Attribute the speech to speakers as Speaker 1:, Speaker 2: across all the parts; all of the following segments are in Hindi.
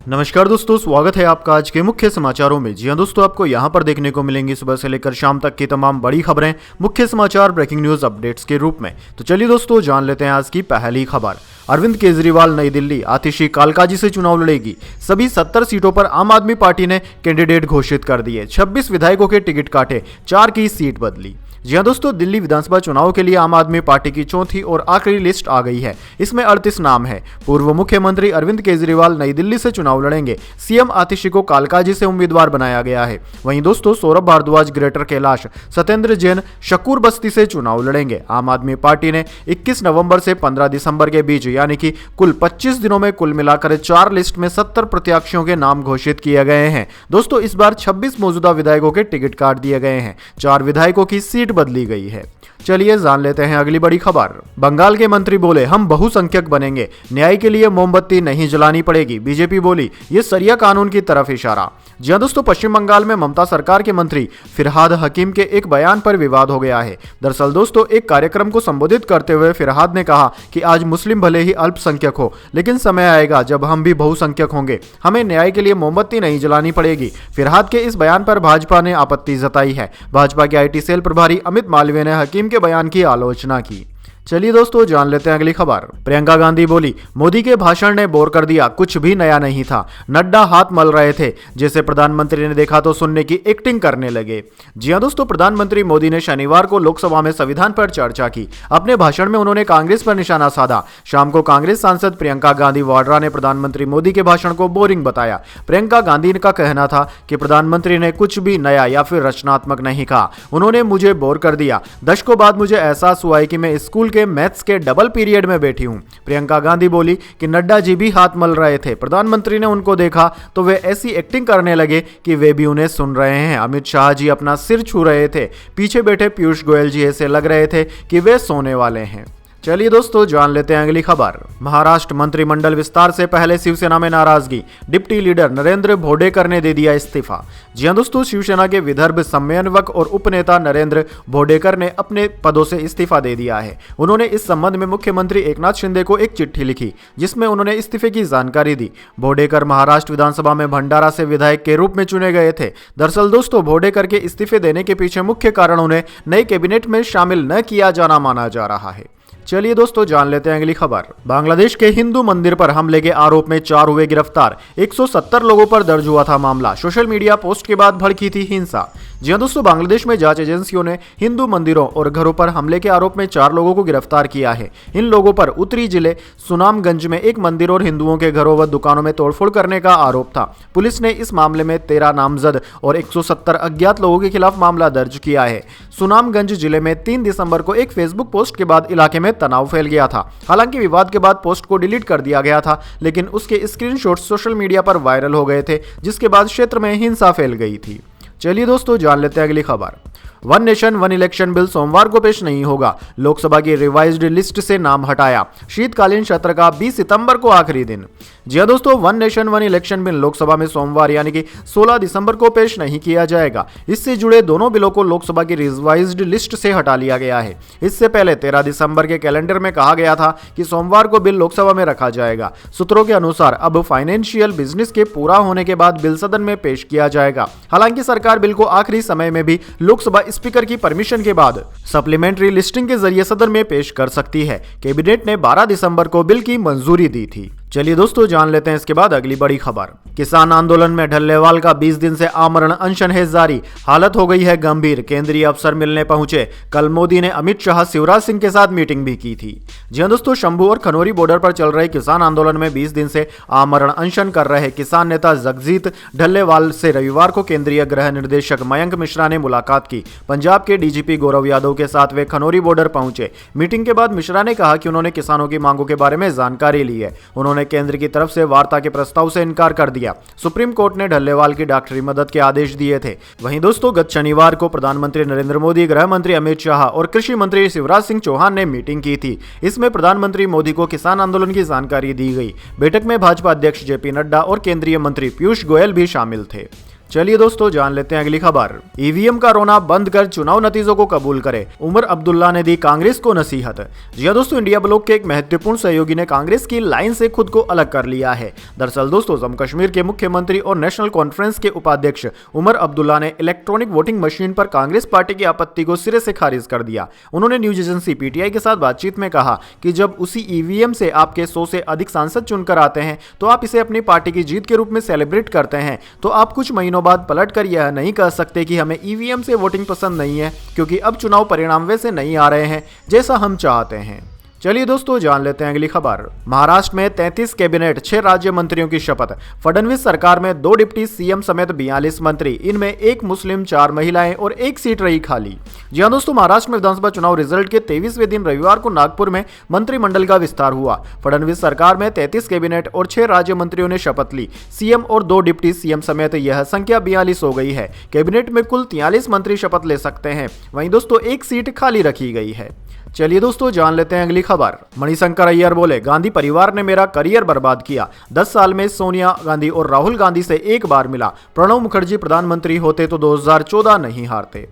Speaker 1: नमस्कार दोस्तों, स्वागत है आपका आज के मुख्य समाचारों में। जी हां दोस्तों, आपको यहां पर देखने को मिलेंगी सुबह से लेकर शाम तक की तमाम बड़ी खबरें मुख्य समाचार ब्रेकिंग न्यूज अपडेट्स के रूप में। तो चलिए दोस्तों, जान लेते हैं आज की पहली खबर। अरविंद केजरीवाल नई दिल्ली, आतिशी कालकाजी से चुनाव लड़ेगी। सभी 70 सीटों पर आम आदमी पार्टी ने कैंडिडेट घोषित कर दिए। 26 विधायकों के टिकट काटे, 4 की सीट बदली। जी हां दोस्तों, दिल्ली विधानसभा चुनाव के लिए आम आदमी पार्टी की चौथी और आखिरी लिस्ट आ गई है। इसमें 38 नाम है। पूर्व मुख्यमंत्री अरविंद केजरीवाल नई दिल्ली से चुनाव लड़ेंगे। सीएम आतिशी को कालकाजी से उम्मीदवार बनाया गया है। वहीं दोस्तों, सौरभ भारद्वाज ग्रेटर कैलाश, सत्येंद्र जैन शकूर बस्ती से चुनाव लड़ेंगे। आम आदमी पार्टी ने 21 नवंबर से 15 दिसंबर के बीच यानी कि कुल 25 दिनों में कुल मिलाकर 4 लिस्ट में 70 प्रत्याशियों के नाम घोषित किए गए हैं। दोस्तों, इस बार 26 मौजूदा विधायकों के टिकट काट दिए गए हैं। 4 विधायकों की सीट बदली गई है। चलिए जान लेते हैं अगली बड़ी खबर। बंगाल के मंत्री बोले, हम बहुसंख्यक बनेंगे, न्याय के लिए मोमबत्ती नहीं जलानी पड़ेगी। बीजेपी बोली, ये सरिया कानून की तरफ इशारा। जी हां दोस्तों, पश्चिम बंगाल में ममता सरकार के मंत्री फिरहाद हकीम के एक बयान पर विवाद हो गया है। दरअसल दोस्तों, एक कार्यक्रम को संबोधित करते हुए फिरहाद ने कहा कि आज मुस्लिम भले ही अल्पसंख्यक हो, लेकिन समय आएगा जब हम भी बहुसंख्यक होंगे, हमें न्याय के लिए मोमबत्ती नहीं जलानी पड़ेगी। फिरहाद के इस बयान पर भाजपा ने आपत्ति जताई है। भाजपा के IT सेल प्रभारी अमित मालवीय ने हकीम के बयान की आलोचना की। चलिए दोस्तों, जान लेते हैं अगली खबर। प्रियंका गांधी बोली, मोदी के भाषण ने बोर कर दिया, कुछ भी नया नहीं था। नड्डा हाथ मल रहे थे, जैसे प्रधानमंत्री ने देखा तो सुनने की एक्टिंग करने लगे। जी हां दोस्तों, प्रधानमंत्री मोदी ने शनिवार को लोकसभा में संविधान पर चर्चा की। अपने भाषण में उन्होंने कांग्रेस पर निशाना साधा। शाम को कांग्रेस सांसद प्रियंका गांधी वाड्रा ने प्रधानमंत्री मोदी के भाषण को बोरिंग बताया। प्रियंका गांधी का कहना था कि प्रधानमंत्री ने कुछ भी नया या फिर रचनात्मक नहीं कहा, उन्होंने मुझे बोर कर दिया। दशकों बाद मुझे एहसास हुआ है कि मैं स्कूल के मैथ्स के डबल पीरियड में बैठी हूं। प्रियंका गांधी बोली कि नड्डा जी भी हाथ मल रहे थे, प्रधानमंत्री ने उनको देखा तो वे ऐसी एक्टिंग करने लगे कि वे भी उन्हें सुन रहे हैं। अमित शाह जी अपना सिर छू रहे थे। पीछे बैठे पीयूष गोयल जी ऐसे लग रहे थे कि वे सोने वाले हैं। चलिए दोस्तों, जान लेते हैं अगली खबर। महाराष्ट्र मंत्रिमंडल विस्तार से पहले शिवसेना में नाराजगी, डिप्टी लीडर नरेंद्र भोडेकर ने दे दिया इस्तीफा। जी हां दोस्तों, शिवसेना के विदर्भ समन्वयक और उपनेता नरेंद्र भोडेकर ने अपने पदों से इस्तीफा दे दिया है। उन्होंने इस संबंध में मुख्यमंत्री एकनाथ शिंदे को एक चिट्ठी लिखी, जिसमें उन्होंने इस्तीफे की जानकारी दी। भोडेकर महाराष्ट्र विधानसभा में भंडारा से विधायक के रूप में चुने गए थे। दरअसल दोस्तों, भोडेकर के इस्तीफे देने के पीछे मुख्य कारण उन्हें नई कैबिनेट में शामिल न किया जाना माना जा रहा है। चलिए दोस्तों, जान लेते हैं अगली खबर। बांग्लादेश के हिंदू मंदिर पर हमले के आरोप में 4 हुए गिरफ्तार। 170 लोगों पर दर्ज हुआ था मामला। सोशल मीडिया पोस्ट के बाद भड़की थी हिंसा। जी हां दोस्तों, बांग्लादेश में जांच एजेंसियों ने हिंदू मंदिरों और घरों पर हमले के आरोप में 4 लोगों को गिरफ्तार किया है। इन लोगों पर उत्तरी जिले सुनामगंज में एक मंदिर और हिंदुओं के घरों व दुकानों में तोड़फोड़ करने का आरोप था। पुलिस ने इस मामले में 13 नामजद और 170 अज्ञात लोगों के खिलाफ मामला दर्ज किया है। सुनामगंज जिले में 3 दिसंबर को एक फेसबुक पोस्ट के बाद इलाके में तनाव फैल गया था। हालांकि विवाद के बाद पोस्ट को डिलीट कर दिया गया था, लेकिन उसके स्क्रीनशॉट्स सोशल मीडिया पर वायरल हो गए थे, जिसके बाद क्षेत्र में हिंसा फैल गई थी। चलिए दोस्तों, जान लेते हैं अगली खबर। One nation one election bill सोमवार को पेश नहीं होगा, लोकसभा की रिवाइज्ड लिस्ट से नाम हटाया। शीतकालीन सत्र का 20 सितंबर को आखिरी दिन। जी हां दोस्तों, one nation one election bill Lok Sabha में सोमवार यानी कि 16 दिसंबर को पेश नहीं किया जाएगा। इससे जुड़े दोनों बिलों को लोकसभा की रिवाइज्ड लिस्ट से हटा लिया गया है। इससे पहले 13 दिसंबर के कैलेंडर में कहा गया था कि सोमवार को बिल लोकसभा में रखा जाएगा। सूत्रों के अनुसार अब फाइनेंशियल बिजनेस के पूरा होने के बाद बिल सदन में पेश किया जाएगा। हालांकि सरकार बिल को आखिरी समय में भी लोकसभा स्पीकर की परमिशन के बाद सप्लीमेंट्री लिस्टिंग के जरिए सदन में पेश कर सकती है। कैबिनेट ने 12 दिसंबर को बिल की मंजूरी दी थी। चलिए दोस्तों, जान लेते हैं इसके बाद अगली बड़ी खबर। किसान आंदोलन में ढल्लेवाल का 20 दिन से आमरण अनशन है जारी। हालत हो गई है गंभीर, केंद्रीय अफसर मिलने पहुंचे। कल मोदी ने अमित शाह, शिवराज सिंह के साथ मीटिंग भी की थी। जी हां दोस्तों, शंभू और खनौरी बॉर्डर पर चल रहे किसान आंदोलन में 20 दिन से आमरण अनशन कर रहे किसान नेता जगजीत ढल्लेवाल से रविवार को केंद्रीय गृह निर्देशक मयंक मिश्रा ने मुलाकात की। पंजाब के DGP गौरव यादव के साथ वे खनौरी बॉर्डर पहुंचे। मीटिंग के बाद मिश्रा ने कहा कि उन्होंने किसानों की मांगों के बारे में जानकारी ली है। उन्होंने केंद्र की तरफ से वार्ता के प्रस्ताव से इनकार कर दिया। सुप्रीम कोर्ट ने ढल्लेवाल की डॉक्टरी मदद के आदेश दिए थे। वहीं दोस्तों, गत शनिवार को प्रधानमंत्री नरेंद्र मोदी, गृह मंत्री अमित शाह और कृषि मंत्री शिवराज सिंह चौहान ने मीटिंग की थी। इसमें प्रधानमंत्री मोदी को किसान आंदोलन की जानकारी दी गई। बैठक में भाजपा अध्यक्ष JP नड्डा और केंद्रीय मंत्री पीयूष गोयल भी शामिल थे। चलिए दोस्तों जान लेते हैं अगली खबर। ईवीएम का रोना बंद कर चुनाव नतीजों को कबूल करे, उमर अब्दुल्ला ने दी कांग्रेस को नसीहत। जी हां दोस्तों, इंडिया ब्लॉक के एक महत्वपूर्ण सहयोगी ने कांग्रेस की लाइन से खुद को अलग कर लिया है। दरअसल दोस्तों, जम्मू कश्मीर के मुख्यमंत्री और नेशनल कॉन्फ्रेंस के उपाध्यक्ष उमर अब्दुल्ला ने इलेक्ट्रॉनिक वोटिंग मशीन पर कांग्रेस पार्टी की आपत्ति को सिरे से खारिज कर दिया। उन्होंने न्यूज एजेंसी पीटीआई के साथ बातचीत में कहा कि जब उसी ईवीएम से आपके 100 से अधिक सांसद चुनकर आते हैं तो आप इसे अपनी पार्टी की जीत के रूप में सेलिब्रेट करते हैं, तो आप कुछ महीनों बाद पलट कर यह नहीं कह सकते कि हमें ईवीएम से वोटिंग पसंद नहीं है, क्योंकि अब चुनाव परिणाम वैसे नहीं आ रहे हैं जैसा हम चाहते हैं। चलिए दोस्तों जान लेते हैं अगली खबर। महाराष्ट्र में 33 कैबिनेट, 6 राज्य मंत्रियों की शपथ। फडणवीस सरकार में 2 डिप्टी सीएम समेत 42 मंत्री, इनमें 1 मुस्लिम, 4 महिलाएं और 1 सीट रही खाली। जी हां दोस्तों, महाराष्ट्र में विधानसभा चुनाव रिजल्ट के 23वें दिन रविवार को नागपुर में मंत्रिमंडल का विस्तार हुआ। फडणवीस सरकार में 33 कैबिनेट और 6 राज्य मंत्रियों ने शपथ ली। सीएम और 2 डिप्टी सीएम समेत यह संख्या 42 हो गई है। कैबिनेट में कुल 43 मंत्री शपथ ले सकते हैं। वहीं दोस्तों 1 सीट खाली रखी गई है। चलिए दोस्तों जान लेते हैं अगली खबर। मणिशंकर अय्यर बोले, गांधी परिवार ने मेरा करियर बर्बाद किया। 10 साल में सोनिया गांधी और राहुल गांधी से एक बार मिला। प्रणब मुखर्जी प्रधानमंत्री होते तो 2014 नहीं हारते।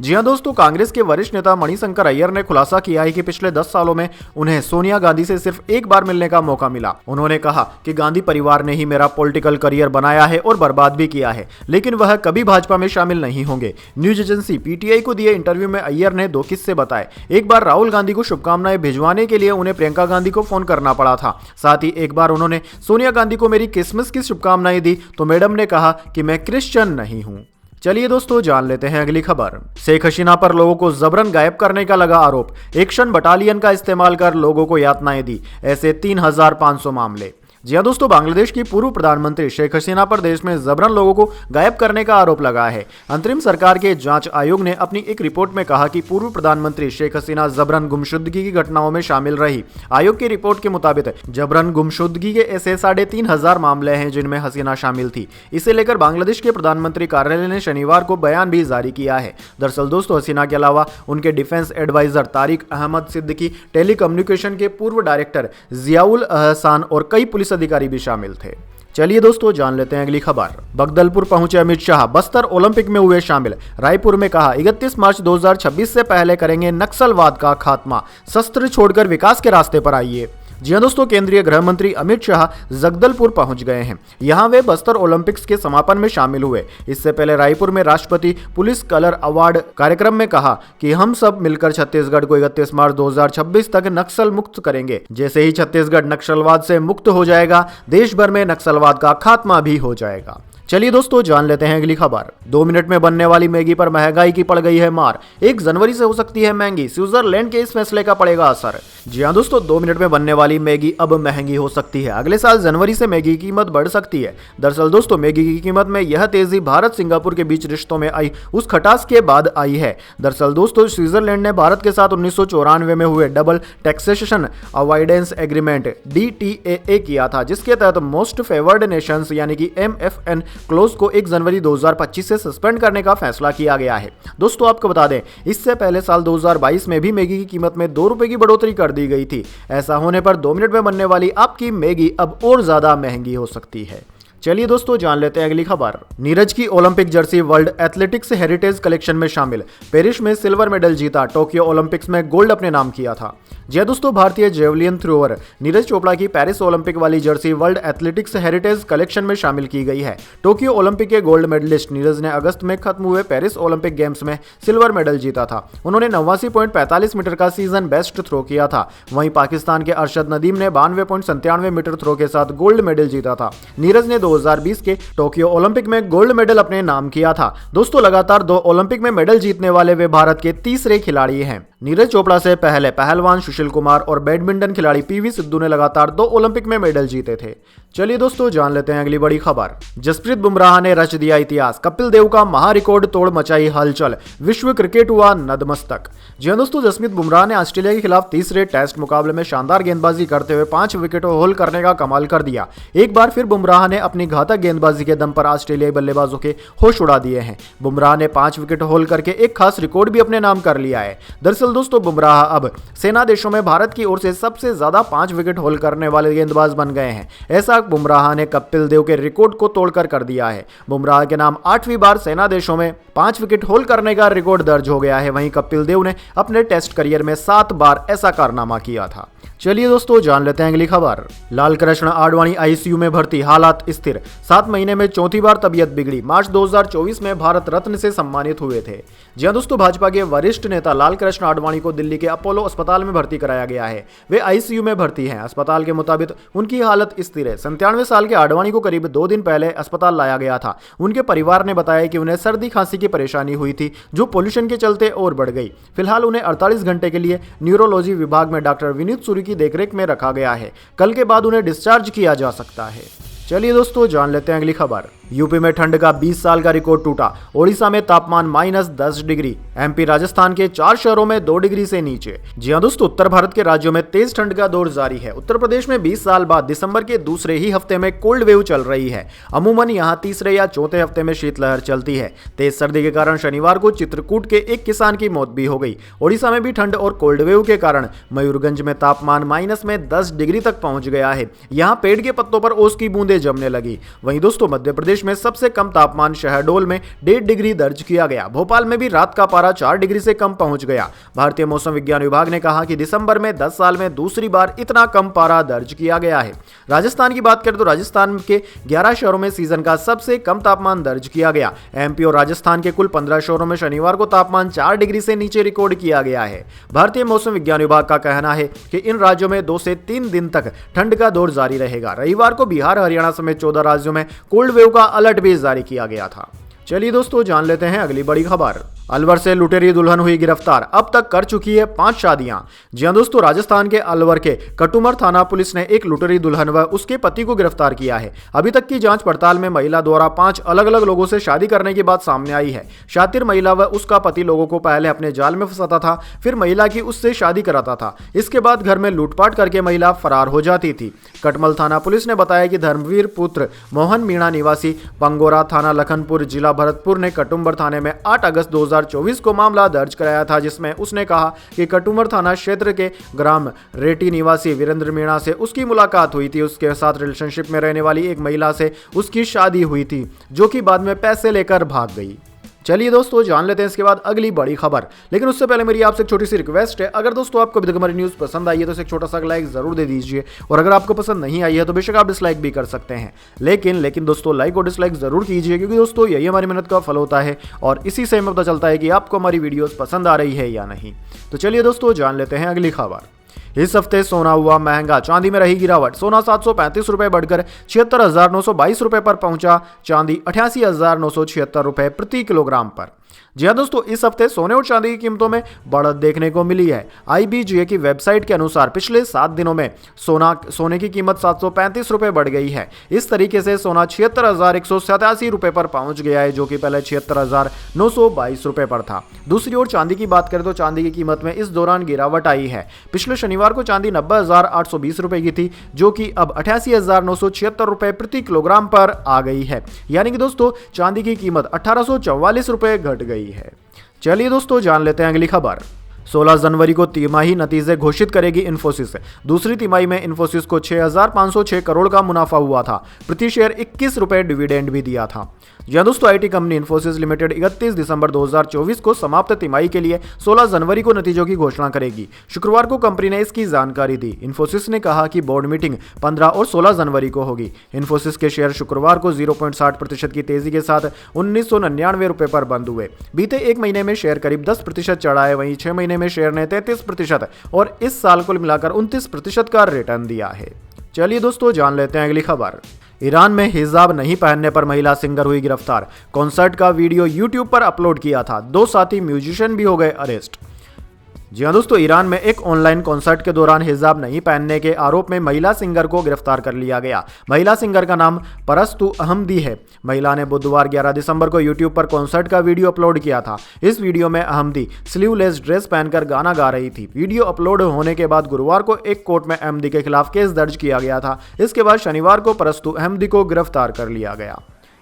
Speaker 1: जी हां दोस्तों, कांग्रेस के वरिष्ठ नेता मणिशंकर अय्यर ने खुलासा किया है कि पिछले 10 सालों में उन्हें सोनिया गांधी से सिर्फ एक बार मिलने का मौका मिला। उन्होंने कहा कि गांधी परिवार ने ही मेरा पॉलिटिकल करियर बनाया है और बर्बाद भी किया है, लेकिन वह कभी भाजपा में शामिल नहीं होंगे। न्यूज एजेंसी पीटीआई को दिए इंटरव्यू में अय्यर ने 2 किस्से बताए। एक बार राहुल गांधी को शुभकामनाएं भिजवाने के लिए उन्हें प्रियंका गांधी को फोन करना पड़ा था। साथ ही एक बार उन्होंने सोनिया गांधी को मेरी क्रिसमस की शुभकामनाएं दी तो मैडम ने कहा कि मैं क्रिश्चियन नहीं हूं। चलिए दोस्तों जान लेते हैं अगली खबर। शेख हसीना पर लोगों को जबरन गायब करने का लगा आरोप। एक्शन बटालियन का इस्तेमाल कर लोगों को यातनाएं दी, ऐसे 3500 मामले। जी हां दोस्तों, बांग्लादेश की पूर्व प्रधानमंत्री शेख हसीना पर देश में जबरन लोगों को गायब करने का आरोप लगा है। अंतरिम सरकार के जांच आयोग ने अपनी एक रिपोर्ट में कहा कि पूर्व प्रधानमंत्री शेख हसीना जबरन गुमशुदगी की घटनाओं में शामिल रही। आयोग की रिपोर्ट के मुताबिक जबरन गुमशुदगी के ऐसे 3500 मामले हैं जिनमें हसीना शामिल थी। इसे लेकर बांग्लादेश के प्रधानमंत्री कार्यालय ने शनिवार को बयान भी जारी किया है। दरअसल दोस्तों, हसीना के अलावा उनके defence adviser Tariq Ahmed Siddiqui, telecommunication के पूर्व डायरेक्टर जियाउल अहसान और कई पुलिस अधिकारी भी शामिल थे। चलिए दोस्तों जान लेते हैं अगली खबर। बगदलपुर पहुंचे अमित शाह, बस्तर ओलंपिक में हुए शामिल। रायपुर में कहा 31 मार्च 2026 से पहले करेंगे नक्सलवाद का खात्मा, शस्त्र छोड़कर विकास के रास्ते पर आइए। जी हां दोस्तों, केंद्रीय गृह मंत्री अमित शाह जगदलपुर पहुंच गए हैं। यहां वे बस्तर ओलंपिक्स के समापन में शामिल हुए। इससे पहले रायपुर में राष्ट्रपति पुलिस कलर अवार्ड कार्यक्रम में कहा कि हम सब मिलकर छत्तीसगढ़ को 31 मार्च 2026 तक नक्सल मुक्त करेंगे। जैसे ही छत्तीसगढ़ नक्सलवाद से मुक्त हो जाएगा, देश भर में नक्सलवाद का खात्मा भी हो जाएगा। चलिए दोस्तों जान लेते हैं अगली खबर। 2 मिनट में बनने वाली मैगी पर महंगाई की पड़ गई है मार। 1 जनवरी से हो सकती है महंगी, स्विट्जरलैंड के इस फैसले का पड़ेगा असर। जी हां दोस्तों, 2 मिनट में बनने वाली मैगी अब महंगी हो सकती है। अगले साल जनवरी से मैगी की कीमत बढ़ सकती है। दरअसल दोस्तों, मैगी की कीमत में यह तेजी भारत सिंगापुर के बीच रिश्तों में आई उस खटास के बाद आई है। दरअसल दोस्तों, स्विट्जरलैंड ने भारत के साथ 1994 में हुए double taxation avoidance agreement DTAA किया था, जिसके तहत मोस्ट फेवर्ड नेशंस यानी कि MFN क्लोज को 1 जनवरी 2025 से सस्पेंड करने का फैसला किया गया है। दोस्तों आपको बता दें, इससे पहले साल 2022 में भी मैगी की कीमत में 2 रुपए की बढ़ोतरी कर दी गई थी। ऐसा होने पर 2 मिनट में बनने वाली आपकी मैगी अब और ज्यादा महंगी हो सकती है। चलिए दोस्तों जान लेते हैं अगली खबर। नीरज की Olympic Jersey world athletics heritage collection में शामिल। पेरिस में सिल्वर मेडल जीता, टोक्यो ओलंपिक्स में गोल्ड अपने नाम किया था। जी दोस्तों, भारतीय जेवलिन थ्रोअर नीरज चोपड़ा की पेरिस ओलंपिक वाली Jersey world athletics heritage collection में शामिल की गई है। टोक्यो ओलंपिक के गोल्ड मेडलिस्ट नीरज ने अगस्त में खत्म हुए पेरिस ओलंपिक गेम्स में सिल्वर मेडल जीता था। उन्होंने 89.45 मीटर का सीजन बेस्ट थ्रो किया था। वहीं पाकिस्तान के अरशद नदीम ने 92.97 मीटर थ्रो के साथ गोल्ड मेडल जीता था। नीरज ने 2020 के टोक्यो ओलंपिक में गोल्ड मेडल अपने नाम किया था। दोस्तों, लगातार 2 ओलंपिक में मेडल जीतने वाले वे भारत के तीसरे खिलाड़ी हैं। नीरज चोपड़ा से पहले पहलवान सुशील कुमार और बैडमिंटन खिलाड़ी PV सिद्धू ने लगातार 2 ओलंपिक में मेडल जीते थे। चलिए दोस्तों जान लेते हैं अगली बड़ी खबर। जसप्रीत बुमराह ने रच दिया इतिहास, कपिल देव का महारिकॉर्ड तोड़ मचाई हलचल, विश्व क्रिकेट हुआ नतमस्तक। जी हां दोस्तों, जसप्रीत बुमराह ने ऑस्ट्रेलिया के खिलाफ तीसरे टेस्ट मुकाबले में शानदार गेंदबाजी करते हुए 5 विकेट होल करने का कमाल कर दिया। एक बार फिर बुमराह ने अपनी घातक गेंदबाजी के दम पर ऑस्ट्रेलियाई बल्लेबाजों के होश उड़ा दिए हैं। बुमराह ने 5 विकेट होल करके एक खास रिकॉर्ड भी अपने नाम कर लिया है। दरअसल दोस्तों, बुमराह अब सेना देशों में भारत की ओर से सबसे ज्यादा 5 विकेट होल करने वाले गेंदबाज बन गए हैं। ऐसा बुमराह ने कपिल देव के रिकॉर्ड को तोड़कर कर दिया है। बुमराह के नाम 8वीं बार सेना देशों में 5 विकेट होल करने का रिकॉर्ड दर्ज हो गया है। वहीं कपिल देव ने अपने टेस्ट करियर में 7 बार ऐसा कारनामा किया था। चलिए दोस्तों जान लेते हैं अगली खबर। लाल कृष्ण आडवाणी आईसीयू में भर्ती, हालात स्थिर। 7 महीने में चौथी बार तबीयत बिगड़ी। मार्च 2024 में भारत रत्न से सम्मानित हुए थे। जी हां दोस्तों, भाजपा के वरिष्ठ नेता लाल कृष्ण आडवाणी को दिल्ली के अपोलो अस्पताल में भर्ती कराया गया है। वे आईसीयू में भर्ती हैं। अस्पताल के मुताबिक उनकी हालत स्थिर है। 97 साल के आडवाणी को करीब 2 दिन पहले अस्पताल लाया गया था। उनके परिवार ने बताया कि उन्हें सर्दी खांसी की परेशानी हुई थी, जो पोल्यूशन के चलते और बढ़ गई। फिलहाल उन्हें 48 घंटे के लिए न्यूरोलॉजी विभाग में डॉक्टर विनीत सूरी की देखरेख में रखा गया है। कल के बाद उन्हें डिस्चार्ज किया जा सकता है। चलिए दोस्तों जान लेते हैं अगली खबर। यूपी में ठंड का 20 साल का रिकॉर्ड टूटा। ओडिशा में तापमान -10 डिग्री। एमपी राजस्थान के 4 शहरों में 2 डिग्री से नीचे। जी हां दोस्तों, उत्तर भारत के राज्यों में तेज ठंड का दौर जारी है। उत्तर प्रदेश में 20 साल बाद दिसंबर के दूसरे ही हफ्ते में कोल्ड वेव चल रही है। अमूमन यहां तीसरे या चौथे हफ्ते में शीतलहर चलती है। तेज सर्दी के कारण शनिवार को चित्रकूट के एक किसान की मौत भी हो गई। ओडिशा में भी ठंड और कोल्ड वेव के कारण मयूरगंज में तापमान -10 डिग्री तक पहुंच गया है। यहाँ पेड़ के पत्तों पर ओस की बूंदें जमने लगी। वहीं दोस्तों मध्य प्रदेश में सबसे कम तापमान शहडोल में 1.5 डिग्री दर्ज किया गया। भोपाल में भी रात का पारा 4 डिग्री से कम पहुंच गया। भारतीय मौसम विज्ञान विभाग ने कहा कि दिसंबर में 10 साल में दूसरी बार इतना कम पारा दर्ज किया गया है। राजस्थान की बात करें तो राजस्थान के 11 शहरों में सीजन का सबसे कम तापमान दर्ज किया गया। एमपी और राजस्थान के कुल 15 शहरों में शनिवार को तापमान 4 डिग्री से नीचे रिकॉर्ड किया गया है। भारतीय मौसम विज्ञान विभाग का कहना है कि इन राज्यों में 2 से 3 दिन तक ठंड का दौर जारी रहेगा। रविवार को बिहार, हरियाणा समेत 14 राज्यों में कोल्ड वेव का अलर्ट भी जारी किया गया था। चलिए दोस्तों जान लेते हैं अगली बड़ी खबर। अलवर से लुटेरी दुल्हन हुई गिरफ्तार। अब तक कर चुकी है 5 शादियां। जी हां दोस्तों, राजस्थान के अलवर के कटुमर थाना पुलिस ने एक लुटेरी दुल्हन व उसके पति को गिरफ्तार किया है। अभी तक की जांच पड़ताल में महिला द्वारा 5 अलग अलग लोगों से शादी करने की बात सामने आई है। शातिर महिला व उसका पति लोगों को पहले अपने जाल में फंसाता था, फिर महिला की उससे शादी कराता था। इसके बाद घर में लूटपाट करके महिला फरार हो जाती थी। कटमल थाना पुलिस ने बताया कि धर्मवीर पुत्र मोहन मीणा निवासी पंगोरा थाना लखनपुर जिला भरतपुर ने कटुम्बर थाने में 8 अगस्त 2024 को मामला दर्ज कराया था, जिसमें उसने कहा कि कटुम्बर थाना क्षेत्र के ग्राम रेटी निवासी वीरेंद्र मीणा से उसकी मुलाकात हुई थी। उसके साथ रिलेशनशिप में रहने वाली एक महिला से उसकी शादी हुई थी, जो कि बाद में पैसे लेकर भाग गई। चलिए दोस्तों जान लेते हैं इसके बाद अगली बड़ी खबर। लेकिन उससे पहले मेरी आपसे एक छोटी सी रिक्वेस्ट है, अगर दोस्तों आपको अभी तक हमारी न्यूज़ पसंद आई है तो इसे एक छोटा सा लाइक जरूर दे दीजिए, और अगर आपको पसंद नहीं आई है तो बेशक आप डिसलाइक भी कर सकते हैं। लेकिन दोस्तों लाइक और डिसलाइक जरूर कीजिए, क्योंकि दोस्तों यही हमारी मेहनत का फल होता है और इसी से हमें पता चलता है कि आपको हमारी वीडियोज़ पसंद आ रही है या नहीं। तो चलिए दोस्तों जान लेते हैं अगली खबर। इस हफ्ते सोना हुआ महंगा, चांदी में रही गिरावट। सोना 735 रुपए बढ़कर 76,922 रुपए पर पहुंचा। चांदी 88,976 रुपए प्रति किलोग्राम पर। जी हां दोस्तों, इस हफ्ते सोने और चांदी की कीमतों में बढ़त देखने को मिली है। IBGA की वेबसाइट के अनुसार पिछले 7 दिनों में सोने की कीमत 735 रुपए बढ़ गई है। इस तरीके से सोना 76,187 रुपए पर पहुंच गया है, जो कि पहले 76,922 रुपए पर था। दूसरी ओर चांदी की बात करें तो चांदी की कीमत में इस दौरान गिरावट आई है। पिछले शनिवार को चांदी 90,820 रुपए की थी, जो कि अब 88,976 रुपए प्रति किलोग्राम पर आ गई है। यानी कि दोस्तों चांदी की कीमत 1,844 रुपए घट गई है। चलिए दोस्तों जान लेते हैं अगली खबर। 16 जनवरी को तिमाही नतीजे घोषित करेगी इन्फोसिस। दूसरी तिमाही में इन्फोसिस को 6,506 करोड़ का मुनाफा हुआ था। प्रति शेयर 21 रुपए डिविडेंड भी दिया था। यह दोस्तों आईटी कंपनी इन्फोसिस लिमिटेड 31 दिसंबर 2024 को समाप्त तिमाही के लिए 16 जनवरी को नतीजों की घोषणा करेगी। शुक्रवार को कंपनी ने इसकी जानकारी दी। इन्फोसिस ने कहा कि बोर्ड मीटिंग 15 और 16 जनवरी को होगी। इन्फोसिस के शेयर शुक्रवार को 0.60% की तेजी के साथ 1999 रुपए पर बंद हुए। बीते एक महीने में शेयर करीब 10% चढ़ा है। वहीं 6 महीने में शेयर ने 33% और इस साल कुल मिलाकर 29% का रिटर्न दिया है। चलिए दोस्तों जान लेते हैं अगली खबर। ईरान में हिजाब नहीं पहनने पर महिला सिंगर हुई गिरफ्तार। कॉन्सर्ट का वीडियो यूट्यूब पर अपलोड किया था। 2 साथी म्यूजिशियन भी हो गए अरेस्ट। जी हाँ दोस्तों, ईरान में एक ऑनलाइन कॉन्सर्ट के दौरान हिजाब नहीं पहनने के आरोप में महिला सिंगर को गिरफ्तार कर लिया गया। महिला सिंगर का नाम परस्तु अहमदी है। महिला ने बुधवार 11 दिसंबर को यूट्यूब पर कॉन्सर्ट का वीडियो अपलोड किया था। इस वीडियो में अहमदी स्लीवलेस ड्रेस पहनकर गाना गा रही थी। वीडियो अपलोड होने के बाद गुरुवार को एक कोर्ट में अहमदी के खिलाफ केस दर्ज किया गया था। इसके बाद शनिवार को परस्तु अहमदी को गिरफ्तार कर लिया गया।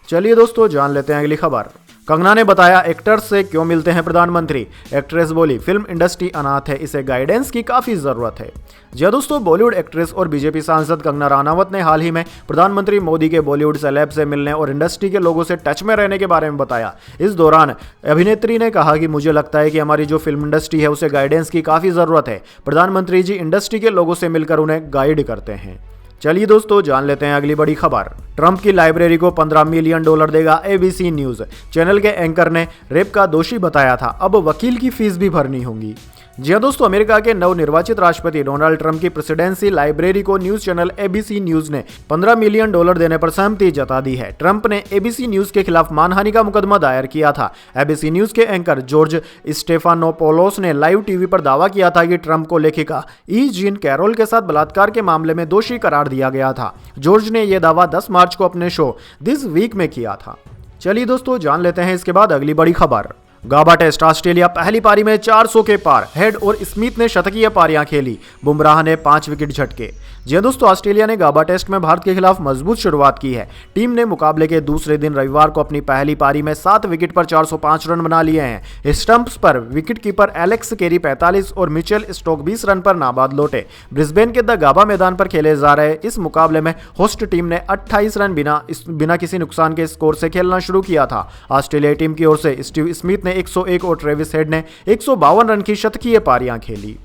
Speaker 1: चलिए दोस्तों जान लेते हैं अगली खबर। कंगना ने बताया एक्टर्स से क्यों मिलते हैं प्रधानमंत्री। एक्ट्रेस बोली फिल्म इंडस्ट्री अनाथ है, इसे गाइडेंस की काफी जरूरत है। जी दोस्तों, बॉलीवुड एक्ट्रेस और बीजेपी सांसद कंगना रनावत ने हाल ही में प्रधानमंत्री मोदी के बॉलीवुड सेलेब से मिलने और इंडस्ट्री के लोगों से टच में रहने के बारे में बताया। इस दौरान अभिनेत्री ने कहा कि मुझे लगता है कि हमारी जो फिल्म इंडस्ट्री है उसे गाइडेंस की काफी जरूरत है। प्रधानमंत्री जी इंडस्ट्री के लोगों से मिलकर उन्हें गाइड करते हैं। चलिए दोस्तों, जान लेते हैं अगली बड़ी खबर। ट्रंप की लाइब्रेरी को $15 मिलियन देगा एबीसी न्यूज। चैनल के एंकर ने रेप का दोषी बताया था, अब वकील की फीस भी भरनी होगी। जी हाँ दोस्तों, अमेरिका के नवनिर्वाचित राष्ट्रपति डोनाल्ड ट्रंप की प्रेसिडेंसी लाइब्रेरी को न्यूज चैनल एबीसी न्यूज ने $15 मिलियन देने पर सहमति जता दी है। ट्रंप ने एबीसी न्यूज के खिलाफ मानहानि का मुकदमा दायर किया था। एबीसी न्यूज के एंकर जॉर्ज स्टेफानोपोलोस ने लाइव टीवी पर दावा किया था कि ट्रंप को लेखिका ई जीन कैरोल के साथ बलात्कार के मामले में दोषी करार दिया गया था। जॉर्ज ने यह दावा 10 मार्च को अपने शो दिस वीक में किया था। चलिए दोस्तों, जान लेते हैं इसके बाद अगली बड़ी खबर। गाबा टेस्ट ऑस्ट्रेलिया पहली पारी में 400 के पार। हेड और स्मिथ ने शतकीय पारियां खेली, बुमराह ने 5 विकेट झटके। जी दोस्तों, ऑस्ट्रेलिया ने गाबा टेस्ट में भारत के खिलाफ मजबूत शुरुआत की है। टीम ने मुकाबले के दूसरे दिन रविवार को अपनी पहली पारी में 7 विकेट पर 405 रन बना लिए हैं। स्टंप्स पर विकेटकीपर एलेक्स केरी 45 और मिचेल स्टोक 20 रन पर नाबाद लौटे। ब्रिस्बेन के द गाबा मैदान पर खेले जा रहे इस मुकाबले में होस्ट टीम ने 28 रन बिना किसी नुकसान के स्कोर से खेलना शुरू किया था। ऑस्ट्रेलियाई टीम की ओर से स्टीव स्मिथ ने 101 और ट्रेविस हेड ने 152 रन की शतकीय पारियां खेली।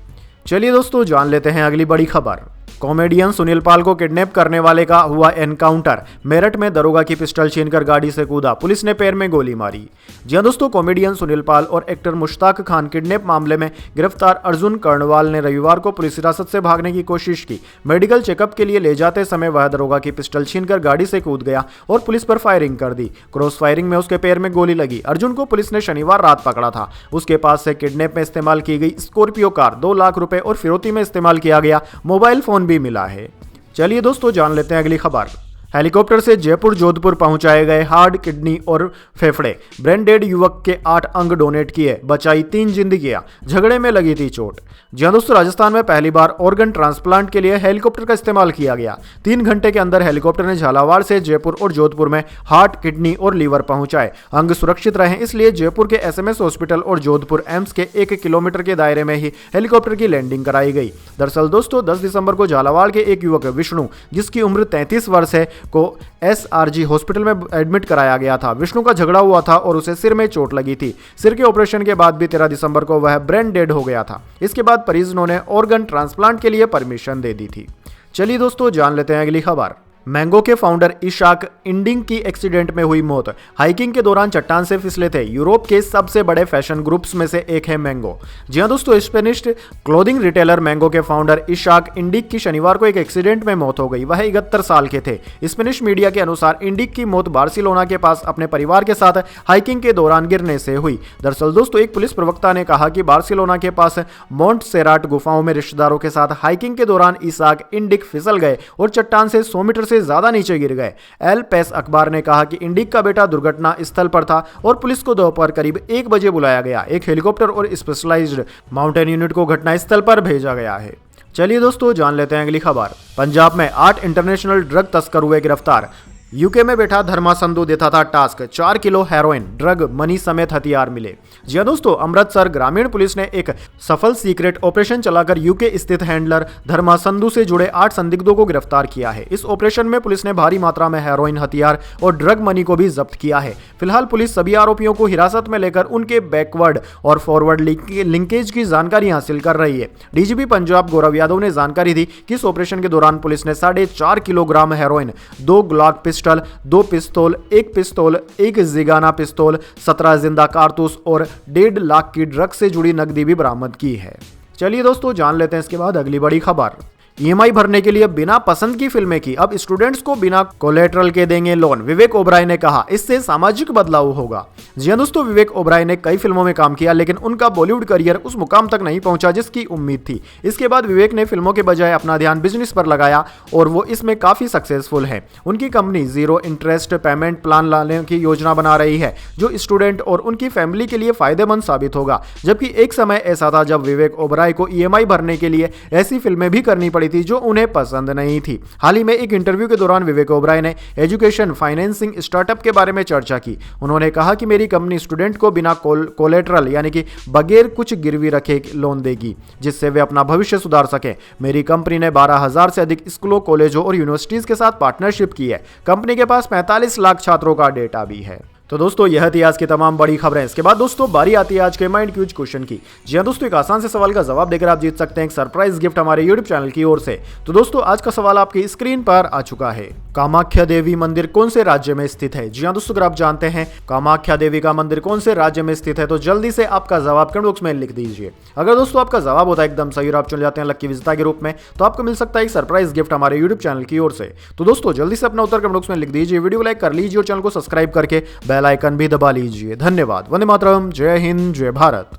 Speaker 1: चलिए दोस्तों, जान लेते हैं अगली बड़ी खबर। कॉमेडियन सुनील पाल को किडनैप करने वाले का हुआ एनकाउंटर। मेरठ में दरोगा की पिस्टल छीनकर गाड़ी से कूदा, पुलिस ने पैर में गोली मारी। जी हां दोस्तों, कॉमेडियन सुनील पाल और एक्टर मुश्ताक खान किडनैप मामले में गिरफ्तार अर्जुन कर्णवाल ने रविवार को पुलिस हिरासत से भागने की कोशिश की। मेडिकल चेकअप के लिए ले जाते समय वह दरोगा की पिस्टल छीनकर गाड़ी से कूद गया और पुलिस पर फायरिंग कर दी। क्रॉस फायरिंग में उसके पैर में गोली लगी। अर्जुन को पुलिस ने शनिवार रात पकड़ा था। उसके पास से किडनैप में इस्तेमाल की गई स्कॉर्पियो कार, 2 लाख रुपए और फिरौती में इस्तेमाल किया गया मोबाइल फोन भी मिला है। चलिए दोस्तों, जान लेते हैं अगली खबर। हेलीकॉप्टर से जयपुर जोधपुर पहुंचाए गए हार्ट, किडनी और फेफड़े। ब्रेन डेड युवक के 8 अंग डोनेट किए, बचाई 3 जिंदगियां, झगड़े में लगी थी चोट। जी हां दोस्तों, राजस्थान में पहली बार ऑर्गन ट्रांसप्लांट के लिए हेलीकॉप्टर का इस्तेमाल किया गया। 3 घंटे के अंदर हेलीकॉप्टर ने झालावाड़ से जयपुर और जोधपुर में हार्ट, किडनी और लीवर पहुंचाए। अंग सुरक्षित रहे, इसलिए जयपुर के एसएमएस हॉस्पिटल और जोधपुर एम्स के 1 किलोमीटर के दायरे में ही हेलीकॉप्टर की लैंडिंग कराई गई। दरअसल दोस्तों, 10 दिसंबर को झालावाड़ के एक युवक विष्णु, जिसकी उम्र 33 वर्ष है, को एसआरजी हॉस्पिटल में एडमिट कराया गया था। विष्णु का झगड़ा हुआ था और उसे सिर में चोट लगी थी। सिर के ऑपरेशन के बाद भी 13 दिसंबर को वह ब्रेन डेड हो गया था। इसके बाद परिजनों ने ऑर्गन ट्रांसप्लांट के लिए परमिशन दे दी थी। चलिए दोस्तों, जान लेते हैं अगली खबर। मैंगो के फाउंडर इशाक इंडिंग की एक्सीडेंट में हुई मौत। हाइकिंग के दौरान चट्टान से फिसले थे। यूरोप के सबसे बड़े फैशन ग्रुप्स में से एक है मैंगो। जी हां दोस्तों, स्पेनिश क्लोथिंग रिटेलर मैंगो के फाउंडर इशाक इंडिक की शनिवार को एक एक्सीडेंट में मौत हो गई। वह 71 साल के थे। स्पेनिश मीडिया के अनुसार इंडिक की मौत बार्सिलोना के पास अपने परिवार के साथ हाइकिंग के दौरान गिरने से हुई। दरअसल दोस्तों, एक पुलिस प्रवक्ता ने कहा कि बार्सिलोना के पास मोंटसेराट गुफाओं में रिश्तेदारों के साथ हाइकिंग के दौरान इशाक इंडिक फिसल गए और चट्टान से 100 मीटर से ज्यादा नीचे गिर गए। एल पेस अखबार ने कहा कि इंडिक का बेटा दुर्घटना स्थल पर था और पुलिस को दोपहर करीब 1 बजे बुलाया गया। एक हेलीकॉप्टर और स्पेशलाइज्ड माउंटेन यूनिट को घटनास्थल पर भेजा गया है। चलिए दोस्तों, जान लेते हैं अगली खबर। पंजाब में 8 इंटरनेशनल ड्रग तस्कर हुए गिरफ्तार। यूके में बैठा धर्मा संधू देता था task. 4 kilo heroin, drug money समेत हथियार मिले। जी दोस्तों, अमृतसर ग्रामीण पुलिस ने एक सफल सीक्रेट ऑपरेशन चलाकर यूके स्थित हैंडलर धर्मा संधू से जुड़े 8 संदिग्धों को गिरफ्तार किया है। इस ऑपरेशन में पुलिस ने भारी मात्रा में हेरोइन, हथियार और ड्रग मनी को भी जब्त किया है। फिलहाल पुलिस सभी आरोपियों को हिरासत में लेकर उनके बैकवर्ड और फॉरवर्ड लिंकेज की जानकारी हासिल कर रही है। डीजीपी पंजाब गौरव यादव ने जानकारी दी कि इस ऑपरेशन के दौरान पुलिस ने 4.5 किलोग्राम हेरोइन, 2 ग्लॉक पिस्टल, 2 पिस्तौल, 1 पिस्तौल, 1 जिगाना पिस्तौल, 17 जिंदा कारतूस और 1.5 लाख की ड्रग से जुड़ी नकदी भी बरामद की है। चलिए दोस्तों, जान लेते हैं इसके बाद अगली बड़ी खबर। ईएमआई भरने के लिए बिना पसंद की फिल्में की, अब स्टूडेंट्स को बिना कोलेटरल के देंगे लोन। विवेक ओबराय ने कहा, इससे सामाजिक बदलाव होगा। जी हां दोस्तों, विवेक ओबराय ने कई फिल्मों में काम किया, लेकिन उनका बॉलीवुड करियर उस मुकाम तक नहीं पहुंचा जिसकी उम्मीद थी। इसके बाद विवेक ने फिल्मों के बजाय अपना ध्यान बिजनेस पर लगाया और वो इसमें काफी सक्सेसफुल है। उनकी कंपनी 0 इंटरेस्ट पेमेंट प्लान लाने की योजना बना रही है, जो स्टूडेंट और उनकी फैमिली के लिए फायदेमंद साबित होगा। जबकि एक समय ऐसा था जब विवेक ओबराय को ईएमआई भरने के लिए ऐसी फिल्में भी करनी पड़ी पड़ी थी जो उन्हें पसंद नहीं थी। हाल ही में एक इंटरव्यू के दौरान विवेक ओबराय ने एजुकेशन फाइनेंसिंग स्टार्टअप के बारे में चर्चा की। उन्होंने कहा कि मेरी कंपनी स्टूडेंट को बिना कोलेटरल यानी कि बगैर कुछ गिरवी रखे लोन देगी, जिससे वे अपना भविष्य सुधार सकें। मेरी कंपनी ने 12,000 से अधिक स्कूलों, कॉलेजों और यूनिवर्सिटीज के साथ पार्टनरशिप की है। कंपनी के पास 45 लाख छात्रों का डेटा भी है। तो दोस्तों यह थी आज की तमाम बड़ी खबरें। इसके बाद दोस्तों बारी आती है आज के माइंड क्यूज क्वेश्चन की। जी हाँ दोस्तों, एक आसान से सवाल का जवाब देकर आप जीत सकते हैं एक सरप्राइज गिफ्ट हमारे यूट्यूब चैनल की ओर से। तो दोस्तों आज का सवाल आपकी स्क्रीन पर आ चुका है। कामाख्या देवी मंदिर कौन से राज्य में स्थित है? जी हाँ दोस्तों, अगर आप जानते हैं कामाख्या देवी का मंदिर कौन से राज्य में स्थित है तो जल्दी से आपका जवाब कमेंट बॉक्स में लिख दीजिए। अगर दोस्तों आपका जवाब होता है एकदम सही और आप चुन जाते हैं लकी विजेता के रूप में, तो आपको मिल सकता है एक सरप्राइज गिफ्ट हमारे यूट्यूब चैनल की ओर से। तो दोस्तों जल्दी से अपना उत्तर कमेंट बॉक्स में लिख दीजिए, वीडियो को लाइक कर लीजिए और चैनल को सब्सक्राइब करके बेल आइकन भी दबा लीजिए। धन्यवाद। वंदे मातरम। जय हिंद, जय भारत।